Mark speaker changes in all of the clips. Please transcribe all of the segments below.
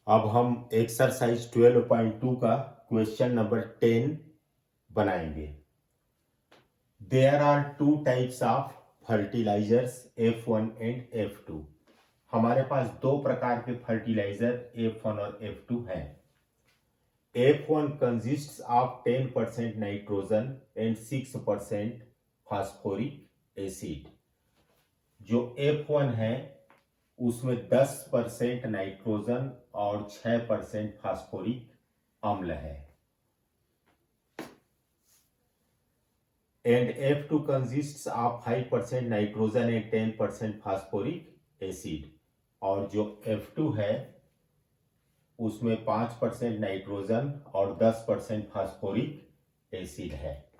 Speaker 1: अब हम एक्सरसाइज 12.2 का क्वेश्चन नंबर 10 बनाएंगे। There are two types of fertilizers F1 and F2। हमारे पास दो प्रकार के फर्टिलाइजर F1 और F2 हैं। F1 consists of 10% nitrogen and 6% phosphoric acid. जो F1 है उसमें 10% नाइट्रोजन और 6% फास्फोरिक अम्ल है। And F2 consists of 5% nitrogen and 10% phosphoric acid. और जो F2 है उसमें 5% नाइट्रोजन और 10% फास्फोरिक एसिड है।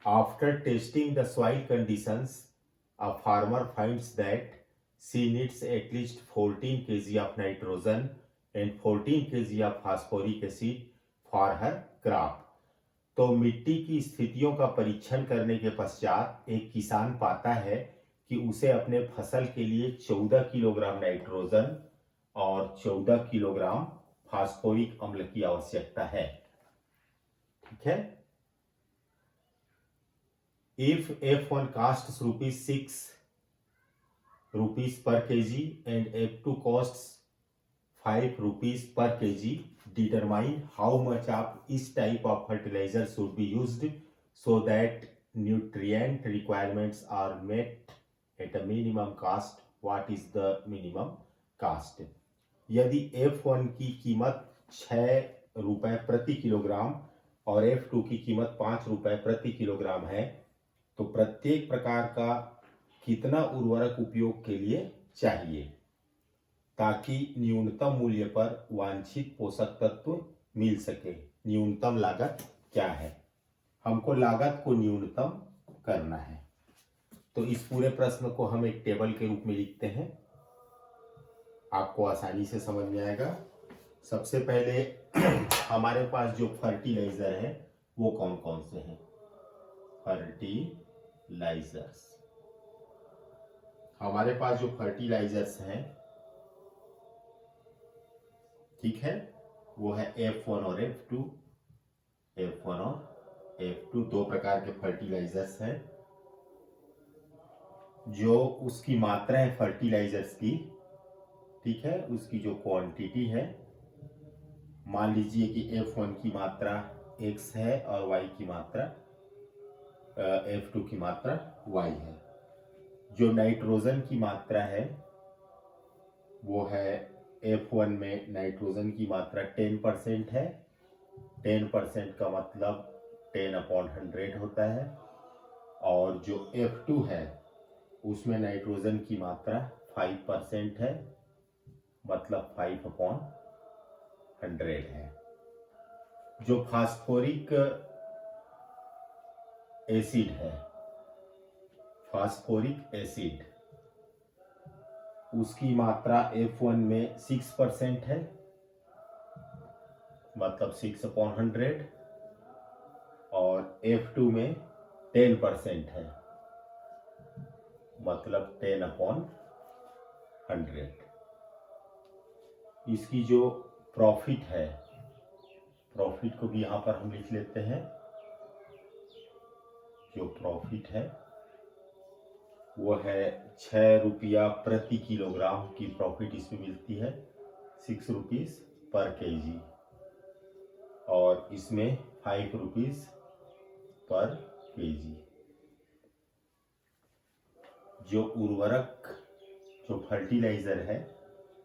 Speaker 1: After testing the soil conditions, a farmer finds that she needs at least 14 kg of nitrogen and 14 kg of phosphoric acid for her crop। तो मिट्टी की स्थितियों का परीक्षण करने के पश्चात एक किसान पाता है कि उसे अपने फसल के लिए 14 किलोग्राम नाइट्रोजन और 14 किलोग्राम फास्फोरिक अम्ल की आवश्यकता है। ठीक है। If F1 costs ₹6 per kg and F2 costs ₹5 per kg, determine how much of each type of fertilizer should be used so that nutrient requirements are met at a minimum cost। What is the minimum cost? यदि F1 की कीमत ₹6 प्रति kilogram और F2 की कीमत ₹5 प्रति kilogram है तो प्रत्येक प्रकार का कितना उर्वरक उपयोग के लिए चाहिए ताकि न्यूनतम मूल्य पर वांछित पोषक तत्व मिल सके। न्यूनतम लागत क्या है? हमको लागत को न्यूनतम करना है। तो इस पूरे प्रश्न को हम एक टेबल के रूप में लिखते हैं, आपको आसानी से समझ में आएगा। सबसे पहले हमारे पास जो फर्टिलाइजर है वो कौन कौन से हैं? फर्टिलाइजर्स, हमारे पास जो फर्टिलाइजर्स हैं, ठीक है, वो है F1 और F2। F1 और F2 दो प्रकार के फर्टिलाइजर्स हैं। जो उसकी मात्रा है फर्टिलाइजर्स की, ठीक है, उसकी जो क्वांटिटी है, मान लीजिए कि F1 की मात्रा X है और Y की मात्रा F2 की मात्रा Y है। जो नाइट्रोजन की मात्रा है वो है F1 में नाइट्रोजन की मात्रा 10% है। 10% का मतलब 10/100 होता है। और जो F2 है उसमें नाइट्रोजन की मात्रा 5% है, मतलब 5/100 है। जो फास्फोरिक एसिड है, फास्फोरिक एसिड, उसकी मात्रा F1 में 6% है, मतलब 6/100। और F2 में 10% है, मतलब 10/100। इसकी जो प्रॉफिट है, प्रॉफिट को भी यहां पर हम लिख लेते हैं। जो प्रॉफिट है वो है ₹6 प्रति किलोग्राम की प्रॉफिट इसमें मिलती है, ₹6 पर केजी। और इसमें ₹5 पर केजी। जो उर्वरक, जो फर्टिलाइजर है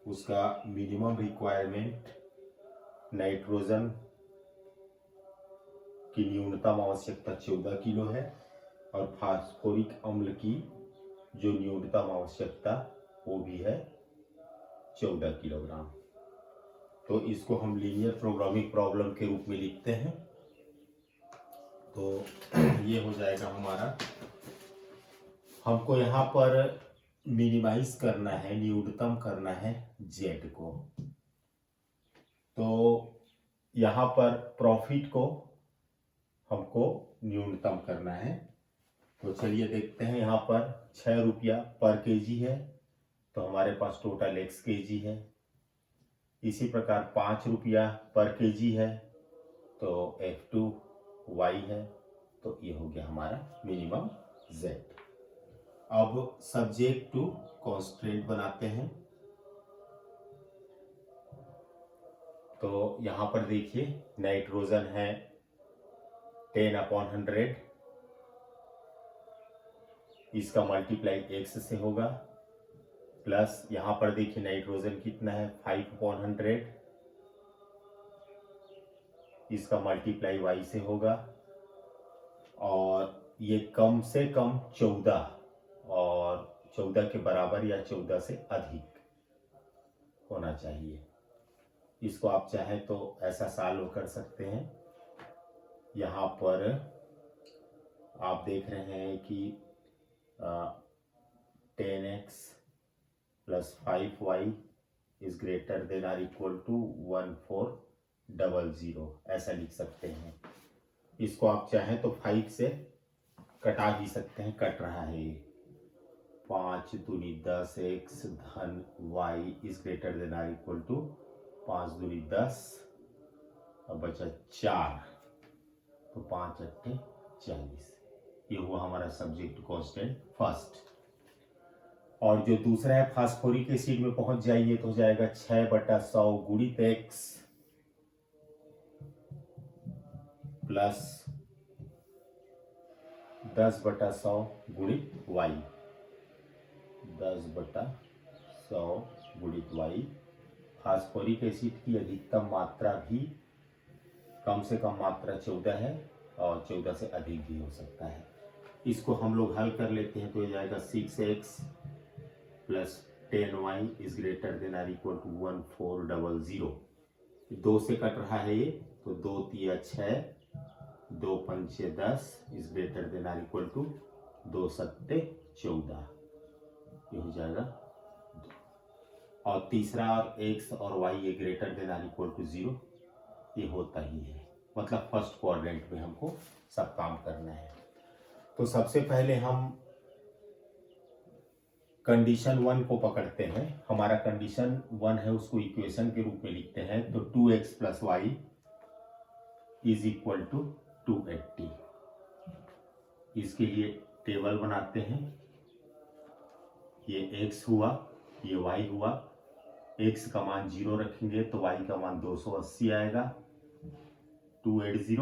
Speaker 1: उसका मिनिमम रिक्वायरमेंट, नाइट्रोजन की न्यूनतम आवश्यकता 14 किलो है और फास्फोरिक अम्ल की जो न्यूनतम आवश्यकता वो भी है 14 किलोग्राम। तो इसको हम लीनियर प्रोग्रामिंग प्रॉब्लम के रूप में लिखते हैं। तो ये हो जाएगा हमारा। हमको यहाँ पर मिनिमाइज करना है, न्यूनतम करना है जेड को। तो यहाँ पर प्रॉफिट को हमको न्यूनतम करना है। तो चलिए देखते हैं, यहाँ पर ₹6 पर केजी है तो हमारे पास टोटल X केजी है। इसी प्रकार 5 रुपया पर केजी है, तो F2Y है, तो ये हो गया हमारा मिनिमम Z। अब सब्जेक्ट टू कॉन्स्टेंट बनाते हैं। तो यहां पर देखिए नाइट्रोजन है 10/100, इसका मल्टीप्लाई x से होगा, प्लस यहां पर देखिए नाइट्रोजन कितना है 5/100, इसका मल्टीप्लाई y से होगा, और ये कम से कम 14 और 14 के बराबर या 14 से अधिक होना चाहिए। इसको आप चाहें तो ऐसा सॉल्व कर सकते हैं। यहाँ पर आप देख रहे हैं कि 10x plus 5y is greater than or equal to 1400, ऐसा लिख सकते हैं। इसको आप चाहें तो 5 से कटा भी सकते हैं, कट रहा है ये। 5 दूनी 10 x धन y is greater than or equal to 5 दूनी 10, अब बचा 4, तो 5 अट्ठे 40। ये हुआ हमारा सब्जेक्ट कांस्टेंट फर्स्ट। और जो दूसरा है फास्फोरिक एसिड में पहुंच जाइए तो हो जाएगा 6/100 गुणित x प्लस 10/100 गुणित y, 10/100 गुणित y। फास्फोरिक एसिड की अधिकतम मात्रा भी कम से कम मात्रा 14 है और 14 से अधिक भी हो सकता है। इसको हम लोग हल कर लेते हैं तो हो जाएगा 6x plus 10y is greater than or equal to 1400। 2 से कट रहा है ये, तो 2 तिया 6, 2 पंचे 10 is greater than or equal to 2 सत्ते 14, ये हो जाएगा। और तीसरा और x और y ये greater than or equal to 0, ये होता ही है, मतलब फर्स्ट क्वाड्रेंट में हमको सब काम करना है। तो सबसे पहले हम कंडीशन 1 को पकड़ते हैं। हमारा कंडीशन 1 है, उसको इक्वेशन के रूप में लिखते हैं। तो 2x plus y is equal to 280। इसके लिए टेबल बनाते हैं। ये x हुआ, ये y हुआ। x का मान 0 रखेंगे तो y का मान 280 आएगा, 280।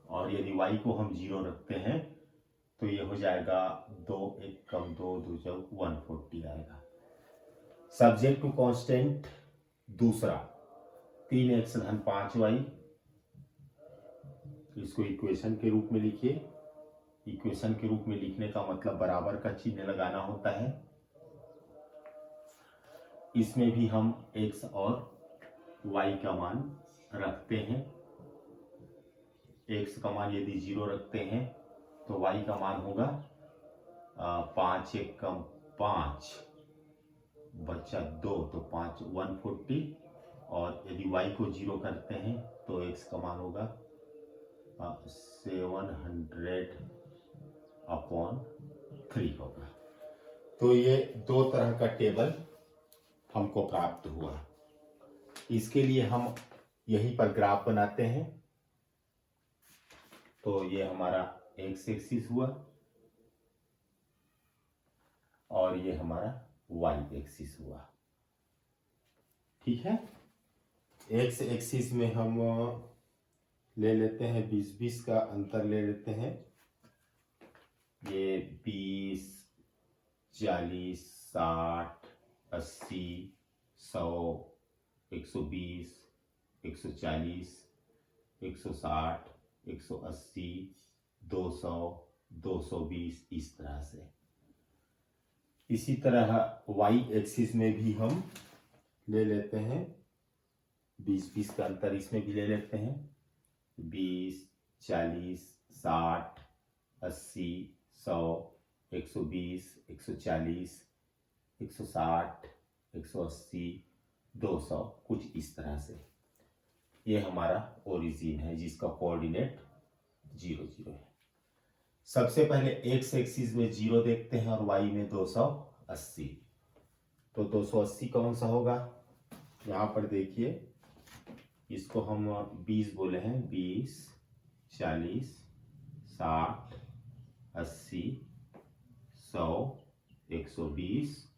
Speaker 1: और यदि y को हम 0 रखते हैं तो ये हो जाएगा 2 1 कम 2 2 140 आएगा। सब्जेक्ट टू कांस्टेंट दूसरा 3x धन 5y, इसको इक्वेशन के रूप में लिखिए। इक्वेशन के रूप में लिखने का मतलब बराबर का चिन्ह लगाना होता है। इसमें भी हम x और y का मान रखते हैं। x का मान यदि 0 रखते हैं तो y का मान होगा 5 1 कम 5 बच्चा 2, तो 5 140। और यदि y को 0 करते हैं तो x का मान होगा 700/3 होगा। तो ये 2 तरह का टेबल हमको प्राप्त हुआ। इसके लिए हम यहीं पर ग्राफ बनाते हैं। तो ये हमारा x एक्सिस हुआ और ये हमारा y एक्सिस हुआ। ठीक है, x एक्सिस में हम ले लेते हैं 20-20 का अंतर ले लेते हैं। ये 20 40 60 80 100 120 140 160 180 200 220 इस तरह से। इसी तरह y एक्सिस में भी हम ले लेते हैं 20-20 का अंतर, इसमें भी ले लेते हैं 20 40 60 80 100 120 140 160 180 200 कुछ इस तरह से। ये हमारा ओरिजिन है जिसका कोऑर्डिनेट 0 0 है। सबसे पहले x एक्सिस में 0 देखते हैं और y में 280। तो 280 कौन सा होगा, यहाँ पर देखिए इसको हम 20 बोले हैं, 20, 40, 60, 80, 100, 120,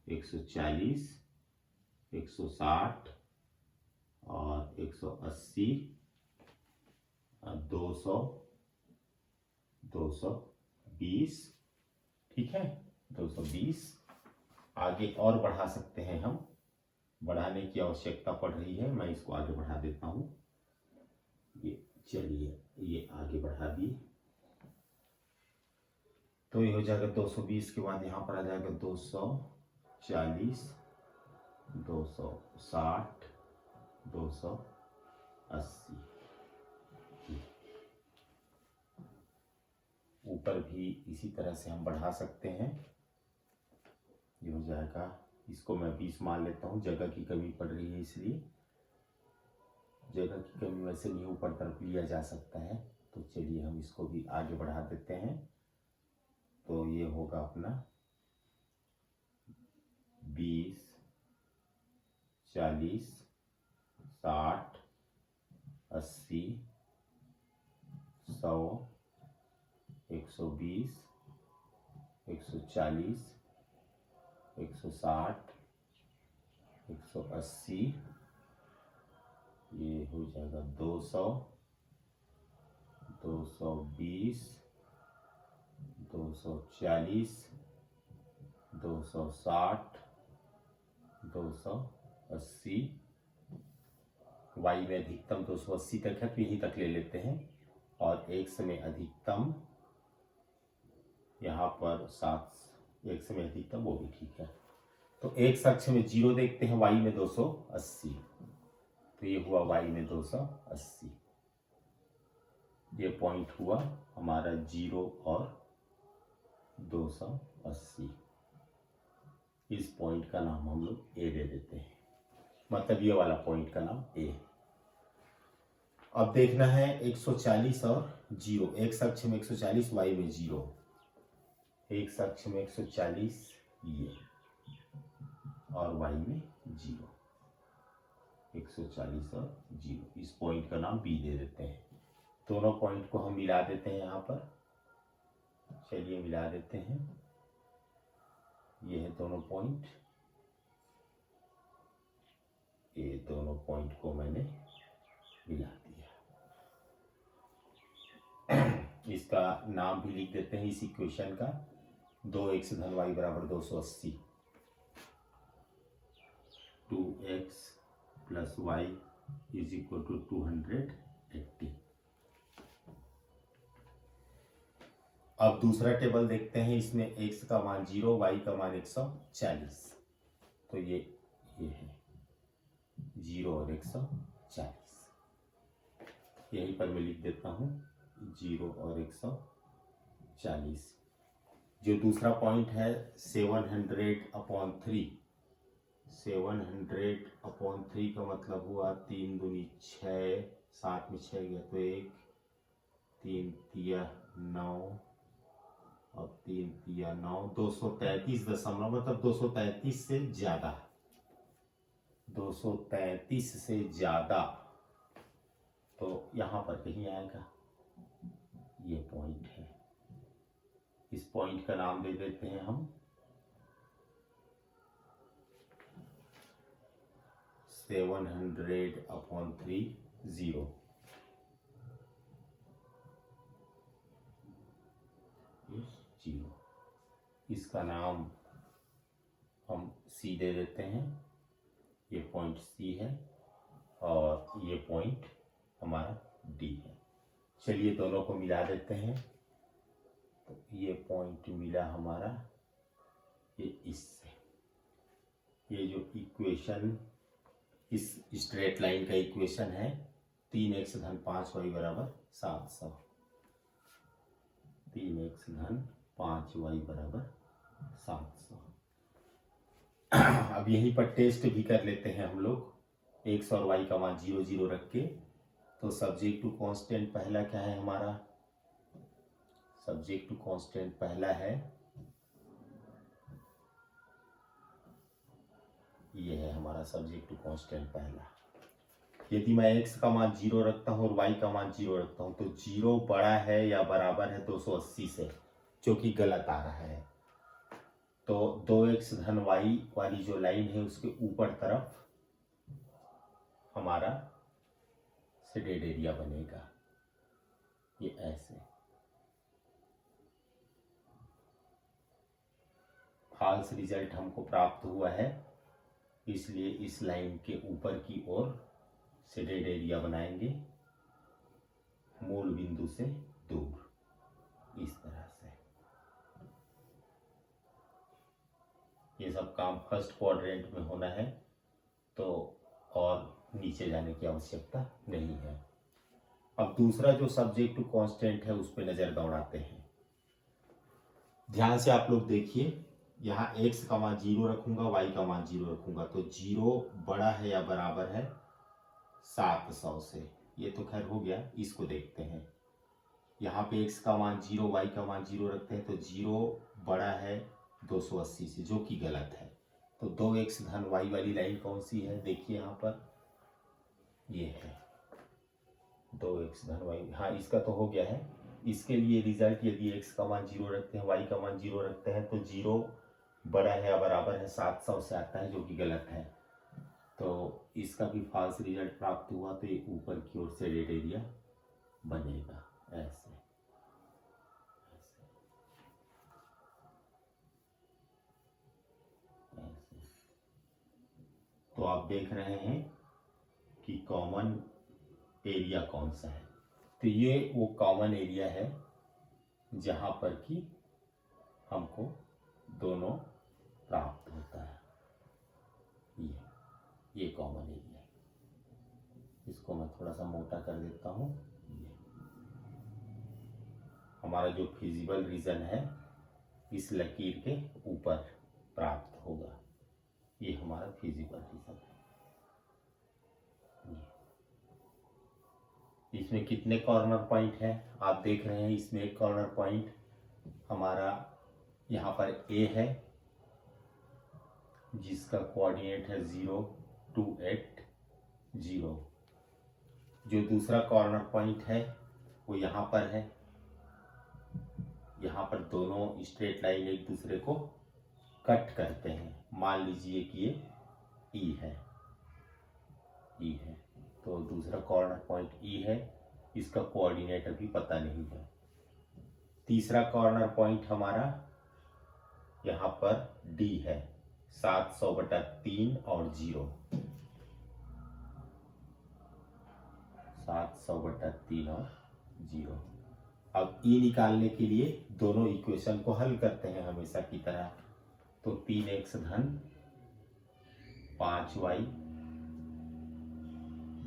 Speaker 1: 140, 160 और 180, 200, 220, ठीक है, 220। आगे और बढ़ा सकते हैं हम, बढ़ाने की आवश्यकता पड़ रही है, मैं इसको आगे बढ़ा देता हूँ। ये चलिए, ये आगे बढ़ा दिए, तो ये हो जाएगा 220 के बाद यहाँ पर आ जाएगा 240, 260, 280। ऊपर भी इसी तरह से हम बढ़ा सकते हैं। ये हो जाएगा, इसको मैं 20 मान लेता हूँ, जगह की कमी पड़ रही है इसलिए। जगह की कमी वैसे नहीं ऊपर तरफ लिया जा सकता है, तो चलिए हम इसको भी आगे बढ़ा देते हैं। तो ये होगा अपना 20, 40, 60, 80, 100, 120, 140, 160, 180, ये हो जाएगा 200, 220, 240, 260, 280। वाई में अधिकतम 280 तक है, तो यहीं तक ले लेते हैं। और एक्स में अधिकतम यहाँ पर 7, एक्स में अधिकतम वो भी ठीक है। तो एक्स अक्ष में 0 देखते हैं, वाई में 280, तो ये हुआ वाई में 280। ये पॉइंट हुआ हमारा 0 और 280। इस पॉइंट का नाम हम लोग ए दे देते हैं, मतलब ये वाला पॉइंट का नाम ए। अब देखना है 140 और 0, एक्स अक्ष में 140, वाई में 0। एक्स अक्ष में 140 ये, और वाई में 0, 140 और 0। इस पॉइंट का नाम बी दे देते हैं। दोनों पॉइंट को हम मिला देते हैं यहाँ पर, चलिए मिला देते हैं। ये है दोनों पॉइंट, ये दोनों पॉइंट को मैंने मिला दिया। इसका नाम भी लिख देते हैं इस इक्वेशन का, 2x धन y बराबर 280, 2x plus y is equal to 280। अब दूसरा टेबल देखते हैं, इसमें x का मान 0, y का मान 140। तो ये है 0 और 140, यहीं पर मैं लिख देता हूँ 0 और 140। जो दूसरा पॉइंट है 700/3, 700/3 का मतलब हुआ 3 दूनी 6, 7 में 6 गया तो 1, 3 तिया 9 और 3 तिया 9, 233 दशमलव, मतलब 233 से ज्यादा, 233 से ज्यादा। तो यहां पर कहीं आएगा, ये पॉइंट है। इस पॉइंट का नाम दे देते हैं हम 700/3, 0। इसका नाम हम सी दे देते हैं, ये पॉइंट सी है और ये पॉइंट हमारा डी है। चलिए दोनों को मिला देते हैं, तो ये पॉइंट मिला हमारा ये इससे। ये जो इक्वेशन, इस स्ट्रेट लाइन का इक्वेशन है 3x धन 5y बराबर 700, 3x धन 5y बराबर 700। अब यहीं पर टेस्ट भी कर लेते हैं हम लोग, x और y का मान 0 0 रख के। तो सब्जेक्ट टू कांस्टेंट पहला क्या है हमारा, सब्जेक्ट टू कांस्टेंट पहला है, ये है हमारा सब्जेक्ट टू कांस्टेंट पहला। यदि मैं x का मान 0 रखता हूँ और y का मान 0 रखता हूँ तो 0 बड़ा है या बराबर है 280 से, जो कि गलत आ रहा है। तो 2x धन y वाली जो लाइन है उसके ऊपर तरफ हमारा शेडेड एरिया बनेगा, ये ऐसे। फॉल्स रिजल्ट हमको प्राप्त हुआ है, इसलिए इस लाइन के ऊपर की ओर शेडेड एरिया बनाएंगे मूल बिंदु से दूर, इस तरह से। ये सब काम फर्स्ट क्वाड्रेंट में होना है, तो और नीचे जाने की आवश्यकता नहीं है। अब दूसरा जो सब्जेक्ट टू कांस्टेंट है उस पर नजर दौड़ाते हैं। ध्यान से आप लोग देखिए, यहाँ x का मान 0 रखूंगा, y का मान 0 रखूंगा, तो 0 बड़ा है या बराबर है 700 से। ये तो खैर हो गया, इसको देखते हैं। यहाँ पे x का मान 0, y का मान 0 रखते हैं, तो 0 बड़ा है 280 से, जो कि गलत है। तो 2x धन y वाली लाइन कौन सी है, देखिए यहाँ पर ये है 2x धन y। हाँ, इसका तो हो गया है। इसके लिए रिजल्ट, यदि x का मान 0 रखते हैं, y का मान 0 रखते हैं, तो 0 बड़ा है या बराबर है 700 से आता है, जो कि गलत है। तो इसका भी फॉल्स रिजल्ट प्राप्त हुआ, तो ये ऊपर की ओर शेडेड एरिया बनेगा ऐसे। तो आप देख रहे हैं कि कॉमन एरिया कौन सा है। तो ये वो कॉमन एरिया है जहां पर कि हमको दोनों प्राप्त होता है। ये कॉमन एरिया है। इसको मैं थोड़ा सा मोटा कर देता हूँ। हमारा जो फिजिबल रीजन है इस लकीर के ऊपर प्राप्त होगा, ये हमारा फिजिबल रीजन है। इसमें कितने कॉर्नर पॉइंट हैं आप देख रहे हैं। इसमें एक कॉर्नर पॉइंट हमारा यहाँ पर A है, जिसका कोऑर्डिनेट है 0, 2, 8, 0। जो दूसरा कॉर्नर पॉइंट है वो यहाँ पर है। यहाँ पर दोनों स्ट्रेट लाइन एक दूसरे को कट करते हैं। मान लीजिए कि ये E है, तो दूसरा कॉर्नर पॉइंट E है, इसका कोऑर्डिनेट अभी पता नहीं है। तीसरा कॉर्नर पॉइंट हमारा यहाँ पर D है, 700/3 और 0, 700/3 और 0। अब E निकालने के लिए दोनों इक्वेशन को हल करते हैं हमेशा की तरह। तो 3x धन 5y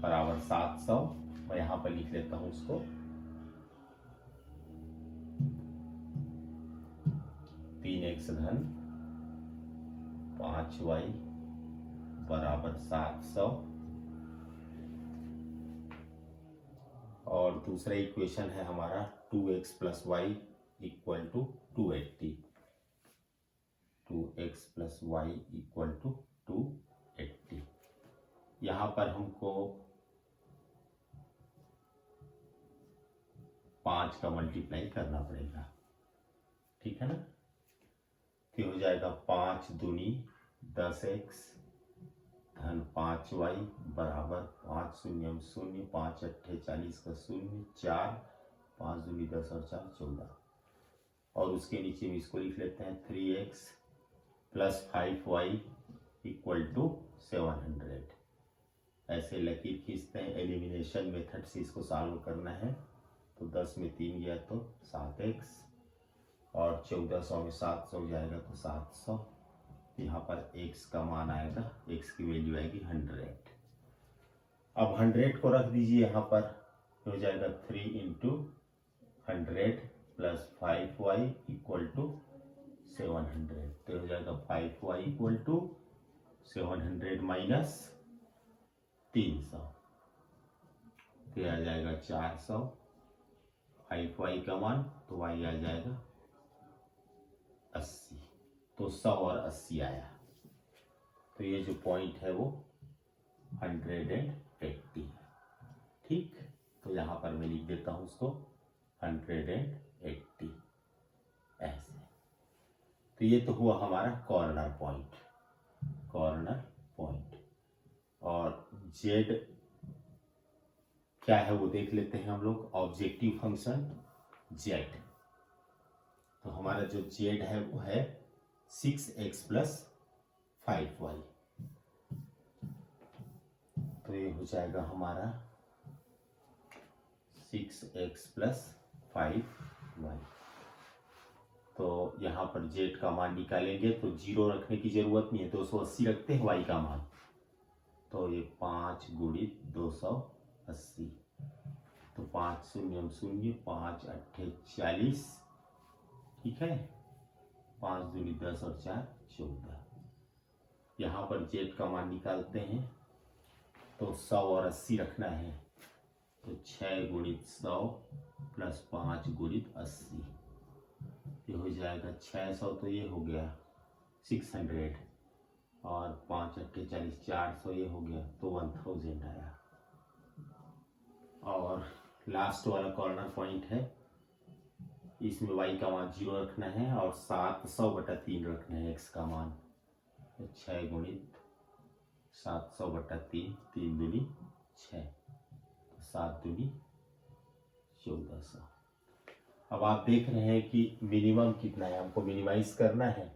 Speaker 1: बराबर 700। मैं यहाँ पर लिख लेता हूँ उसको। 3x धन 5y बराबर 700, और दूसरा इक्वेशन है हमारा 2x plus y equal to 280। 2x plus y equal to 280। यहाँ पर हमको 5 का मल्टीप्लाई करना पड़ेगा, ठीक है ना। तो हो जाएगा 5 दूनी 10x धन 5y बराबर 5 शून्य 0, 5 अट्ठे 40 का 0, 4, 5 दूनी 10 और 4 14। और उसके नीचे में इसको लिख लेते हैं 3x plus 5y equal to 700। ऐसे लकीर खींचते हैं। एलिमिनेशन मेथड से इसको सॉल्व करना है। तो 10 में 3 गया तो 7x, और 1400 में 700 जाएगा तो 700। यहाँ पर x का मान आएगा, x की वैल्यू आएगी 100। अब 100 को रख दीजिए यहाँ पर, हो जाएगा 3 into 100 plus 5y equal to 700। तो हो जाएगा 5y इक्वल टू 700 माइनस 300, तो आ जाएगा 400। 5y का मान तो y आ जाएगा 80। तो 100 और 80 आया। तो ये जो पॉइंट है वो 180 180। ठीक, तो यहाँ पर मैं लिख देता हूँ उसको 180 ऐसे। तो ये तो हुआ हमारा कॉर्नर पॉइंट, और जेड क्या है वो देख लेते हैं हम लोग। ऑब्जेक्टिव फंक्शन जेड, तो हमारा जो जेड है वो है 6x + 5y। तो ये हो जाएगा हमारा 6x + 5y। तो यहाँ पर जेड का मान निकालेंगे तो 0 रखने की जरूरत नहीं है, 280 रखते हैं y का मान। तो ये 5 × 280, तो 5 0 0, 5 8 40, ठीक है। 5 दूनी 10 और 4 14। यहाँ पर जेड का मान निकालते हैं तो 100 और 80 रखना है, तो 6 × 100 + 5 × 80, ये हो जाएगा 600। तो ये हो गया 600, और 5 8 40, 400, ये हो गया तो 1000 आया। और लास्ट वाला कॉर्नर पॉइंट है, इसमें y का मान 0 रखना है और 700/3 रखना है x का मान। तो 6 × 700/3, 3 दूनी 6, तो 7 दूनी 1400। अब आप देख रहे हैं कि मिनिमम कितना है, हमको मिनिमाइज करना है।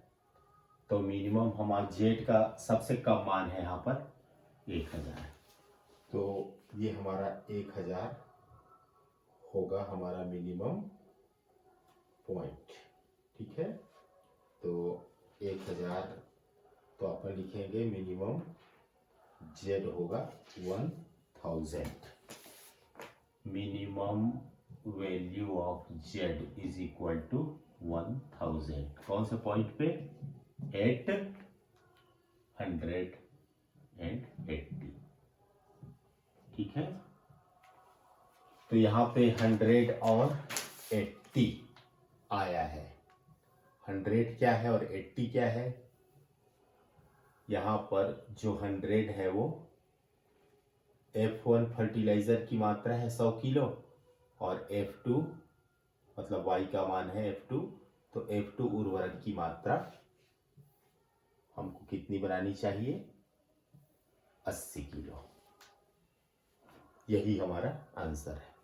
Speaker 1: तो मिनिमम हमारा जेड का सबसे कम मान है यहाँ पर 1000। तो ये हमारा 1000 होगा हमारा मिनिमम पॉइंट, ठीक है। तो 1000, तो अपन लिखेंगे मिनिमम जेड होगा 1000। Minimum value of z is equal to 1000। कौन से पॉइंट पे? 880, ठीक है। तो यहाँ पे 100 और 80 आया है। 100 क्या है और 80 क्या है? यहाँ पर जो 100 है वो F1 फर्टिलाइजर की मात्रा है 100 किलो, और F2 मतलब y का मान है F2, तो F2 उर्वरक की मात्रा हमको कितनी बनानी चाहिए? 80 किलो। यही हमारा आंसर है।